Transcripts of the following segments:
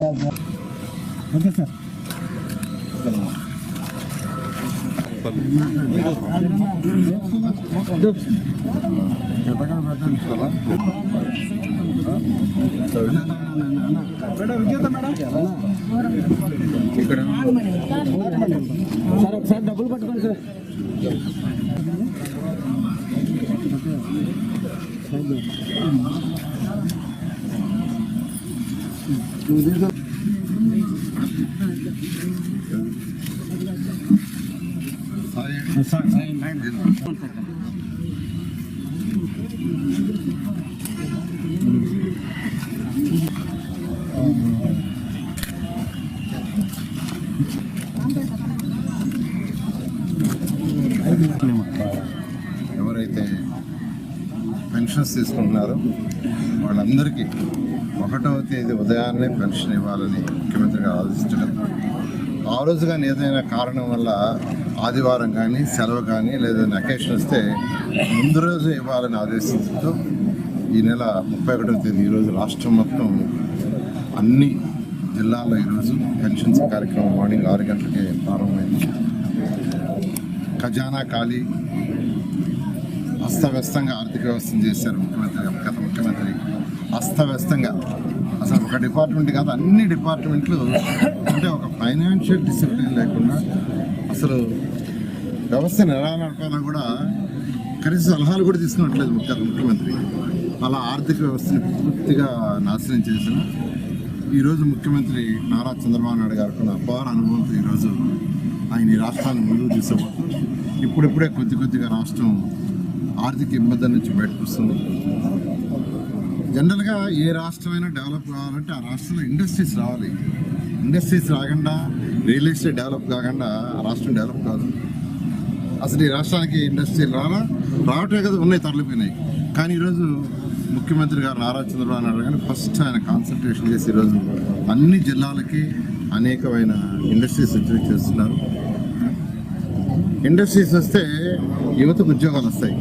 Okay sir. Sir ఒకసారి డబ్బులు పట్టుకోండి సార్. ఎవరైతే పెన్షన్స్ తీసుకుంటున్నారో వాళ్ళందరికీ 1వ తేదీ ఉదయాన్నే పెన్షన్ ఇవ్వాలని ముఖ్యమంత్రి గారు ఆలోచించడం, ఆ రోజు కానీ ఏదైనా కారణం వల్ల ఆదివారం కానీ సెలవు కానీ లేదా అకేషన్ వస్తే ముందు రోజు ఇవ్వాలని ఆదేశించడంతో ఈ నెల 31వ తేదీ ఈరోజు రాష్ట్రం మొత్తం అన్ని జిల్లాల్లో ఈరోజు పెన్షన్స్ కార్యక్రమం మార్నింగ్ 6 గంటలకే ప్రారంభమైంది. ఖజానా ఖాళీ, అస్తవ్యస్తంగా ఆర్థిక వ్యవస్థను చేశారు ముఖ్యమంత్రి గారు. గత ముఖ్యమంత్రి అస్తవ్యస్తంగా అసలు ఒక డిపార్ట్మెంట్ కాదు అన్ని డిపార్ట్మెంట్లు, అంటే ఒక ఫైనాన్షియల్ డిసిప్లిన్ లేకుండా అసలు వ్యవస్థను ఎలా నడపాలో కూడా కనీస సలహాలు కూడా తీసుకున్నట్లేదు ముఖ్యమంత్రి. అలా ఆర్థిక వ్యవస్థని పూర్తిగా నాశనం చేసిన ఈరోజు ముఖ్యమంత్రి నారా చంద్రబాబు నాయుడు గారికి ఉన్న అపార అనుభవంతో ఈరోజు ఆయన ఈ రాష్ట్రాన్ని ముందుకు తీసుకుపోతారు. ఇప్పుడిప్పుడే కొద్దిగా రాష్ట్రం ఆర్థిక ఇబ్బందుల నుంచి బయటకు వస్తుంది. జనరల్గా ఏ రాష్ట్రమైనా డెవలప్ కావాలంటే ఆ రాష్ట్రంలో ఇండస్ట్రీస్ రావాలి. ఇండస్ట్రీస్ రాకుండా, రియల్ ఎస్టేట్ డెవలప్ కాకుండా ఆ రాష్ట్రం డెవలప్ కాదు. అసలు ఈ రాష్ట్రానికి ఇండస్ట్రీలు రావటమే కదా, ఉన్నాయి, తరలిపోయినాయి. కానీ ఈరోజు ముఖ్యమంత్రి గారు నారా చంద్రబాబు నాయుడు గారు ఫస్ట్ ఆయన కాన్సన్ట్రేషన్ చేసి ఈరోజు అన్ని జిల్లాలకి అనేకమైన ఇండస్ట్రీస్ వచ్చి చేస్తున్నారు. ఇండస్ట్రీస్ వస్తే యువతకు ఉద్యోగాలు వస్తాయి.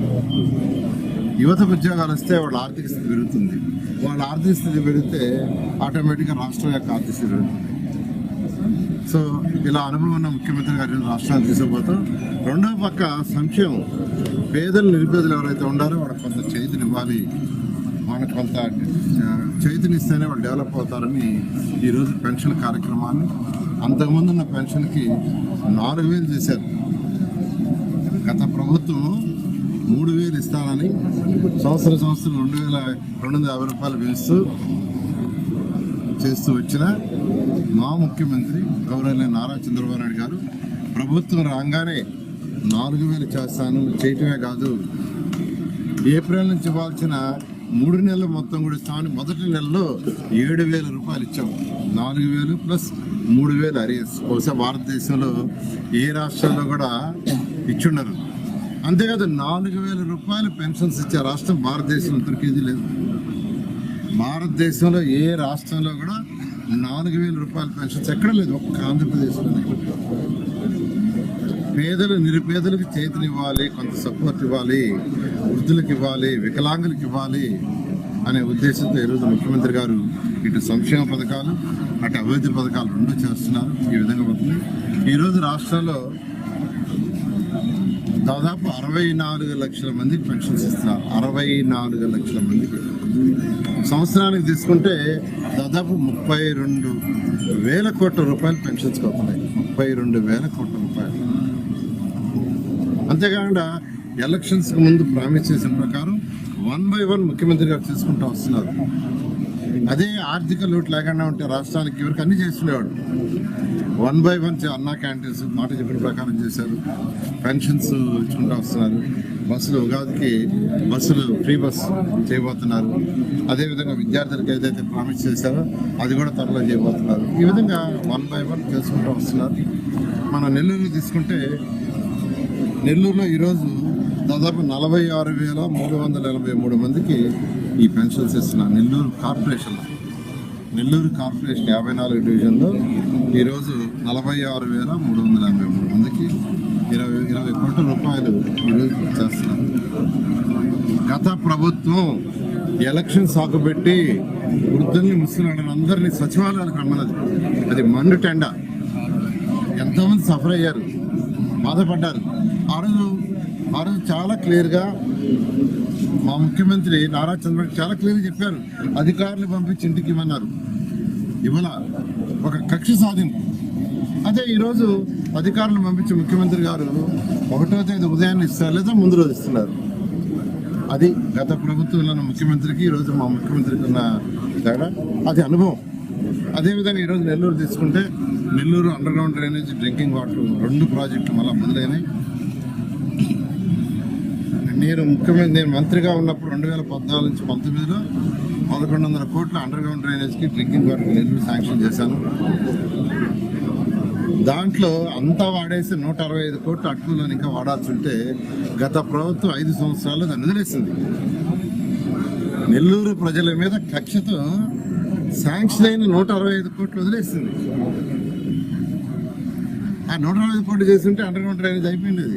యువతకు ఉద్యోగాలు వస్తే వాళ్ళ ఆర్థిక స్థితి పెరుగుతుంది. వాళ్ళ ఆర్థిక స్థితి పెరిగితే ఆటోమేటిక్గా రాష్ట్రం యొక్క ఆర్థిక స్థితి పెరుగుతుంది. సో ఇలా అనుభవం ఉన్న ముఖ్యమంత్రి గారు రాష్ట్రాన్ని తీసుకుపోతాం. రెండవ పక్క సంక్షేమం, పేదలు నిరుపేదలు ఎవరైతే ఉన్నారో వాళ్ళకి కొంత చేతినివ్వాలి. వాళ్ళకి కొంత చేతినిస్తేనే వాళ్ళు డెవలప్ అవుతారని ఈరోజు పెన్షన్ కార్యక్రమాన్ని, అంతకుముందు ఉన్న పెన్షన్కి 4,000 చేశారు. గత ప్రభుత్వం 3,000 ఇస్తానని సంవత్సరం 2,250 రూపాయలు పెంచుతూ చేస్తూ వచ్చిన మా ముఖ్యమంత్రి గౌరవనీయ నారా చంద్రబాబు నాయుడు గారు ప్రభుత్వం రాగానే 4,000 చేస్తాను, చేయటమే కాదు ఏప్రిల్ నుంచి ఇవ్వాల్సిన 3 నెలలు మొత్తం కూడా ఇస్తామని మొదటి నెలలో 7,000 రూపాయలు ఇచ్చాము. 4,000 ప్లస్ 3,000 అరియర్స్. బహుశా భారతదేశంలో ఏ రాష్ట్రంలో కూడా ఇచ్చుండరు. అంతేకాదు 4,000 రూపాయలు పెన్షన్స్ ఇచ్చే రాష్ట్రం భారతదేశంలో దొరికేది లేదు. భారతదేశంలో ఏ రాష్ట్రంలో కూడా 4,000 రూపాయల పెన్షన్స్ ఎక్కడ లేదు, ఒక్క ఆంధ్రప్రదేశ్లోనే. పేదలు నిరుపేదలకు చేతినివ్వాలి, కొంత సపోర్ట్ ఇవ్వాలి, వృద్ధులకు ఇవ్వాలి, వికలాంగులకు ఇవ్వాలి అనే ఉద్దేశంతో ఈరోజు ముఖ్యమంత్రి గారు ఇటు సంక్షేమ పథకాలు అటు అభివృద్ధి పథకాలు రెండు చేస్తున్నారు. ఈ విధంగా పోతుంది. ఈరోజు రాష్ట్రంలో దాదాపు 64 లక్షల మందికి పెన్షన్స్ ఇస్తున్నారు. 64 లక్షల మందికి సంవత్సరానికి తీసుకుంటే దాదాపు 32,000 కోట్ల రూపాయలు పెన్షన్స్ అవుతున్నాయి. 32,000 కోట్ల రూపాయలు. అంతేకాకుండా ఎలక్షన్స్కి ముందు ప్రామిస్ చేసిన ప్రకారం 1 by 1 ముఖ్యమంత్రి గారు తీసుకుంటూ వస్తున్నారు. అదే ఆర్థిక లోటు లేకుండా ఉంటే రాష్ట్రానికి ఎవరికి అన్ని చేస్తుండేవాడు. 1 by 1 అన్నా క్యాంటీన్స్ మాట చెప్పిన ప్రకారం చేశారు. పెన్షన్స్ ఇచ్చుకుంటూ వస్తున్నారు. బస్సులు, ఉగాదికి బస్సులు ఫ్రీ బస్ చేయబోతున్నారు. అదేవిధంగా విద్యార్థులకు ఏదైతే ప్రామిస్ చేశారో అది కూడా త్వరలో చేయబోతున్నారు. ఈ విధంగా 1 by 1 చేసుకుంటూ వస్తున్నారు. మన నెల్లూరు తీసుకుంటే నెల్లూరులో ఈరోజు దాదాపు 46,383 మందికి ఈ పెన్షన్స్ ఇస్తున్నారు. నెల్లూరు కార్పొరేషన్ 54 డివిజన్లో ఈరోజు 46,383 మందికి 20 కోట్ల రూపాయలు ఈరోజు చేస్తున్నారు. గత ప్రభుత్వం ఎలక్షన్ సాకు పెట్టి వృద్ధుల్ని ముసలిని అందరినీ సచివాలయాలకు రమ్మన్నది. అది మండు టెండ. ఎంతోమంది సఫర్ అయ్యారు, బాధపడ్డారు. ఆ రోజు చాలా క్లియర్గా మా ముఖ్యమంత్రి నారా చంద్రబాబు చాలా క్లియర్గా చెప్పారు, అధికారులు పంపించి ఇంటికి ఇవ్వన్నారు. ఇవాళ ఒక కక్ష సాధింపు. అదే ఈరోజు అధికారులు పంపించి ముఖ్యమంత్రి గారు 1వ తేదీ ఉదయాన్నే ఇస్తారు, లేదా ముందు రోజు ఇస్తున్నారు. అది గత ప్రభుత్వంలో ఉన్న ముఖ్యమంత్రికి ఈరోజు మా ముఖ్యమంత్రికి ఉన్న తేడా, అది అనుభవం. అదేవిధంగా ఈరోజు నెల్లూరు తీసుకుంటే Nellore under ground drainage, drinking water 2 ప్రాజెక్టులు మళ్ళీ మొదలైనాయి. నేను మంత్రిగా ఉన్నప్పుడు 2014 నుంచి 19లో 1100 కోట్ల అండర్ గ్రౌండ్ డ్రైనేజ్కి, డ్రింకింగ్ వాటర్ నెల్లూరు శాంక్షన్ చేశాను. దాంట్లో అంతా వాడేసి 165 కోట్ల అటుకులో ఇంకా వాడాల్సి ఉంటే గత ప్రభుత్వం 5 సంవత్సరాలు దాన్ని వదిలేసింది. నెల్లూరు ప్రజల మీద కక్షతో శాంక్షన్ అయిన 165 కోట్లు వదిలేసింది. ఆ 165 కోట్లు చేస్తుంటే అండర్ గ్రౌండ్ డ్రైనేజ్ అయిపోయింది.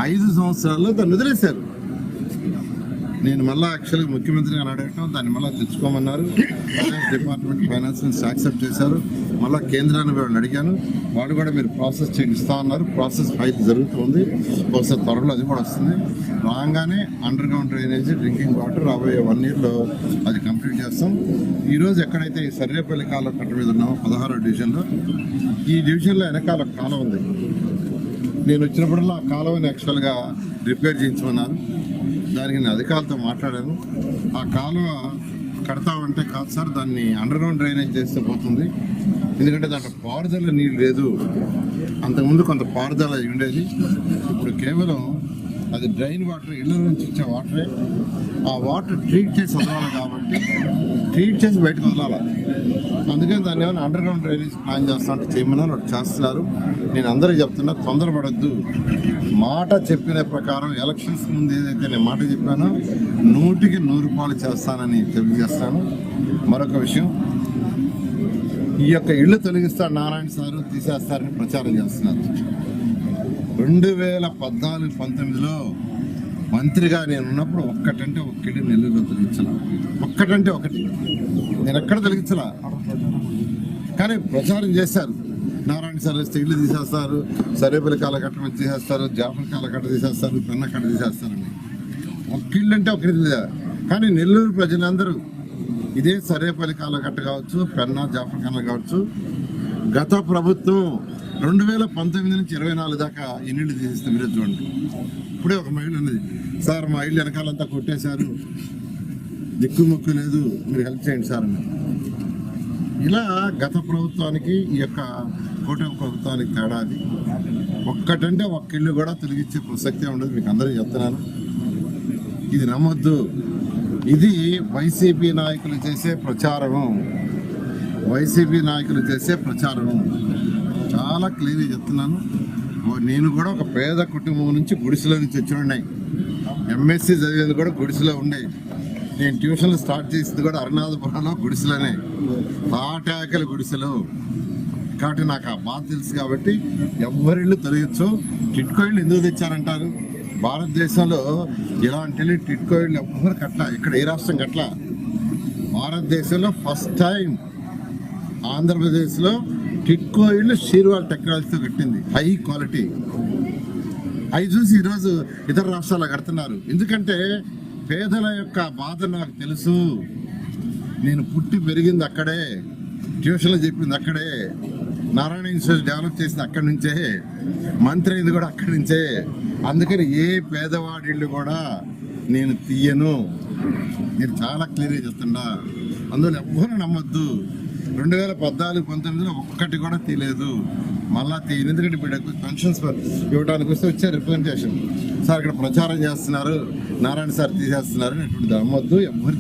5 సంవత్సరాల్లో దాన్ని వదిలేశారు. నేను మళ్ళీ యాక్చువల్గా ముఖ్యమంత్రి గారు అడగటం, దాన్ని మళ్ళీ తెచ్చుకోమన్నారు. ఫైనాన్స్ డిపార్ట్మెంట్ ఫైనాన్స్ యాక్సెప్ట్ చేశారు. మళ్ళీ కేంద్రాన్ని వాళ్ళని అడిగాను, వాళ్ళు కూడా మీరు ప్రాసెస్ చేయిస్తా ఉన్నారు. ప్రాసెస్ ఫైల్ జరుగుతుంది, ఒకసారి త్వరలో అది కూడా వస్తుంది. రాగానే under ground drainage, drinking water రాబోయే 1 yearలో అది కంప్లీట్ చేస్తాం. ఈరోజు ఎక్కడైతే ఈ సర్రేపల్లి కాలువ కట్ట మీద ఉన్నామో 16వ డివిజన్లో, ఈ డివిజన్లో వెనకాల కాలువ ఉంది. నేను వచ్చినప్పుడల్లా ఆ కాలువని యాక్చువల్గా రిపేర్ చేయించమన్నారు. దానికి నేను అధికారులతో మాట్లాడాను. ఆ కాలువ కడతామంటే కాదు సార్, దాన్ని అండర్ గ్రౌండ్ డ్రైనేజ్ చేస్తే పోతుంది. ఎందుకంటే దాంట్లో పారుదల నీళ్ళు లేదు. అంతకుముందు కొంత పారుదల ఉండేది, ఇప్పుడు కేవలం అది డ్రైన్ వాటర్, ఇళ్ళ నుంచి ఇచ్చే వాటరే. ఆ వాటర్ ట్రీట్ చేసి వదలాలి కాబట్టి ట్రీట్ చేసి బయటకు వదలాలి. అందుకని దాన్ని ఏమైనా అండర్ గ్రౌండ్ డ్రైనేజ్ ప్లాన్ చేస్తానంటే చేయమన్నారు, వాళ్ళు చేస్తున్నారు. నేను అందరికీ చెప్తున్నా, తొందరపడద్దు. మాట చెప్పిన ప్రకారం ఎలక్షన్స్ ముందు ఏదైతే నేను మాట చెప్పానో 100కి 100 చేస్తానని తెలియజేస్తాను. మరొక విషయం, ఈ యొక్క ఇళ్ళు తొలగిస్తాడు నారాయణ సారు, తీసేస్తారని ప్రచారం చేస్తున్నారు. 2014-19లో మంత్రిగా నేను ఉన్నప్పుడు ఒక్కటంటే ఒక్కటి నెల్లూరులో తొలగించాల, ఒక్కటంటే ఒకటి. నేను ఎక్కడ తొలగించలా, కానీ ప్రచారం చేశారు. నారాయణ సార్ వస్తే ఇల్లు తీసేస్తారు, సరేపల్లి కాలకట్ట మీద తీసేస్తారు, జాఫర్ కాలకట్ట తీసేస్తారు, పెన్న కట్ట తీసేస్తారని. ఒక్క ఇల్లు అంటే ఒకటి లేదా. కానీ నెల్లూరు ప్రజలందరూ ఇదే సరేపల్లి కాలకట్ట కావచ్చు, పెన్నా జాఫర్ ఖానా కావచ్చు, గత ప్రభుత్వం 2019 నుంచి 24 దాకా ఎన్నిళ్ళు తీసేస్తే మీరు చూడండి. ఇప్పుడే ఒక మహిళ ఉన్నది, సార్ మా ఇల్లు వెనకాలంతా కొట్టేశారు, దిక్కుముక్కు లేదు, మీరు హెల్ప్ చేయండి సార్ అని. ఇలా గత ప్రభుత్వానికి ఈ యొక్క కూటమి ప్రభుత్వానికి తేడా అది. ఒక్కటంటే ఒక్క ఇల్లు కూడా తొలగించే ప్రసక్తే ఉండదు. మీకు అందరికీ చెప్తున్నాను, ఇది నమ్మొద్దు. ఇది వైసీపీ నాయకులు చేసే ప్రచారము, వైసీపీ నాయకులు చేసే ప్రచారము. చాలా క్లియర్గా చెప్తున్నాను. నేను కూడా ఒక పేద కుటుంబం నుంచి, గుడిసెలో నుంచి వచ్చి ఎంఎస్సీ చదివేది కూడా గుడిసెలో ఉండే. నేను ట్యూషన్లు స్టార్ట్ చేసింది కూడా అరుణాధపురంలో గుడిసెలోనే, తాటాకలి గుడిసెలు. కాబట్టి నాకు ఆ బాధ తెలుసు. కాబట్టి ఎవరిళ్ళు తొలగించో. టిట్కో ఇళ్ళు ఎందుకు తెచ్చారంటారు? భారతదేశంలో ఇలాంటి టిట్కో ఇళ్ళు ఎవ్వరు కట్ల, ఇక్కడ ఏ రాష్ట్రం కట్ల. భారతదేశంలో ఫస్ట్ టైం ఆంధ్రప్రదేశ్లో టిట్కో ఇళ్ళు షీర్వాల్ టెక్నాలజీతో కట్టింది, హై క్వాలిటీ. అవి చూసి ఈరోజు ఇతర రాష్ట్రాల్లో కడుతున్నారు. ఎందుకంటే పేదల యొక్క బాధ నాకు తెలుసు. నేను పుట్టి పెరిగింది అక్కడే, ట్యూషన్లు చెప్పింది అక్కడే, నారాయణ ఇన్స్టిట్యూట్ డెవలప్ చేసింది అక్కడి నుంచే, మంత్రి అయింది కూడా అక్కడి నుంచే. అందుకని ఏ పేదవాడి ఇళ్ళు కూడా నేను తీయను. నేను చాలా క్లియర్గా చెప్తున్నా. అందులో ఎవ్వరూ నమ్మొద్దు. 2014-19లో ఒక్కటి కూడా తీయలేదు, మళ్ళా తీయను. ఎందుకంటే వీళ్ళకి పెన్షన్స్ ఇవ్వడానికి వస్తే వచ్చే రిప్రజెంటేషన్, సార్ ఇక్కడ ప్రచారం చేస్తున్నారు, నారాయణ సార్ తీసేస్తున్నారు, అటువంటి నమ్మొద్దు. ఎవరు